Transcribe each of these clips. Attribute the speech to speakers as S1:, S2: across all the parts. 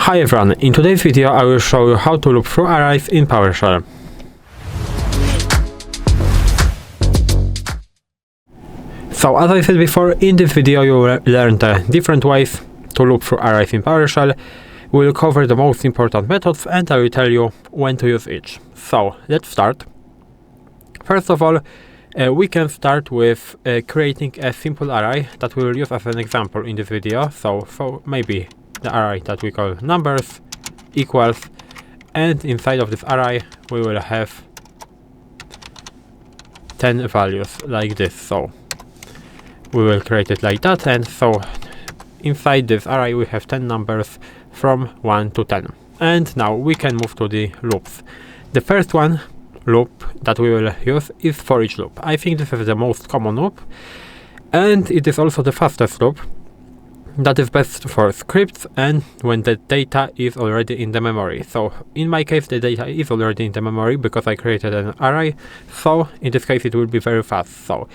S1: Hi everyone, in today's video I will show you how to loop through arrays in PowerShell. So as I said before, in this video you will learn the different ways to loop through arrays in PowerShell. We will cover the most important methods and I will tell you when to use each. So let's start. First of all, we can start with creating a simple array that we will use as an example in this video. So for maybe the array that we call numbers equals, and inside of this array we will have 10 values like this. So we will create it like that, and so inside this array we have 10 numbers from 1 to 10. And now we can move to the loops. The first one loop that we will use is for each loop. I think this is the most common loop, and it is also the fastest loop that is best for scripts and when the data is already in the memory. So in my case the data is already in the memory because I created an array, so in this case it will be very fast. So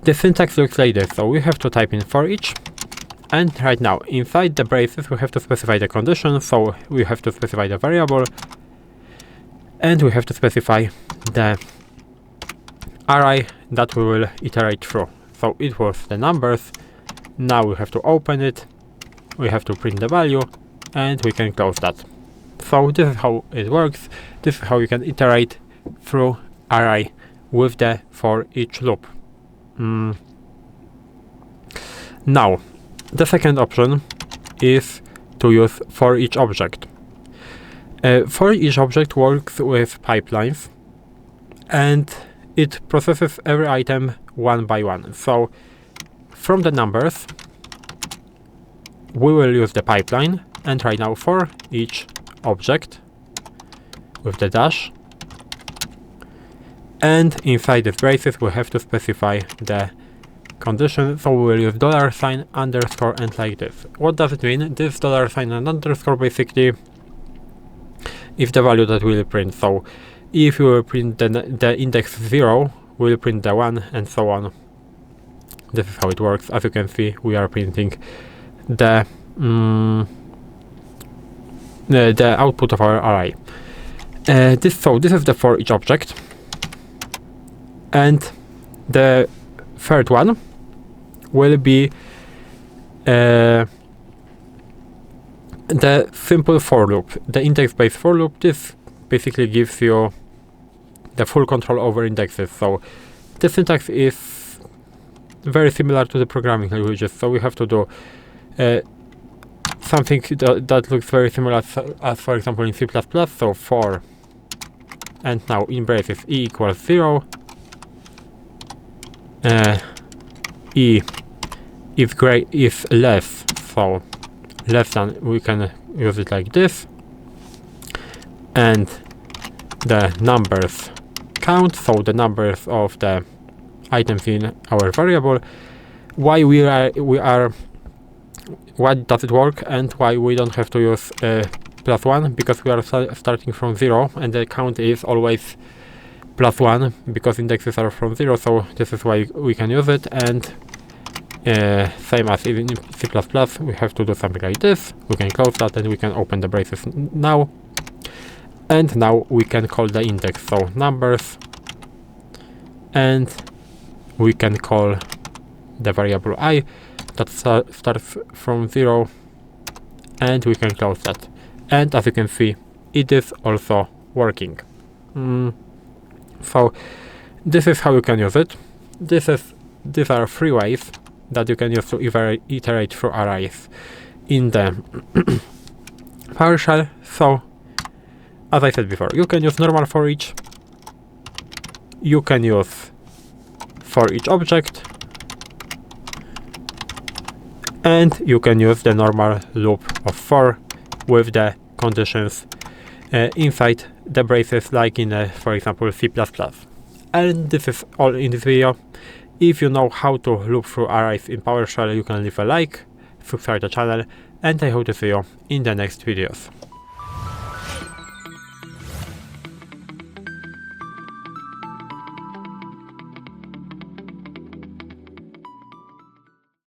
S1: the syntax looks like this. So we have to type in for each, and right now inside the braces we have to specify the condition. So we have to specify the variable and we have to specify the array that we will iterate through. So it was the numbers. Now we have to open it, we have to print the value, and we can close that. So this is how it works. This is how you can iterate through array with the for each loop. Now the second option is to use for each object. For each object works with pipelines and it processes every item one by one. So from the numbers we will use the pipeline, and right now for each object with the dash, and inside the braces we have to specify the condition. So we will use $, underscore, and like this. What does it mean? This $, and underscore basically is the value that we will print. So if you will print the index 0, we will print the 1 and so on. This is how it works. As you can see, we are printing the output of our array. This is the for each object, and the third one will be the simple for loop, the index-based for loop. This basically gives you the full control over indexes. So the syntax is very similar to the programming languages. So we have to do something that looks very similar as for example in C++. So for, and now in braces e equals 0, e is less, so less than, we can use it like this, and the numbers count, so the numbers of the items in our variable. Why why does it work and why we don't have to use +1? Because we are starting from 0 and the count is always +1 because indexes are from 0. So this is why we can use it, and same as even in C++, we have to do something like this. We can close that and we can open the braces now, and now we can call the index, so numbers, and we can call the variable I that starts from 0, and we can close that. And as you can see, it is also working. So this is how you can use it. These are 3 ways that you can use to iterate through arrays in the PowerShell. So as I said before, you can use normal for each, you can use for each object, and you can use the normal loop of for with the conditions inside the braces, like in for example C++. And this is all in this video. If you know how to loop through arrays in PowerShell, you can leave a like, subscribe to the channel, and I hope to see you in the next videos.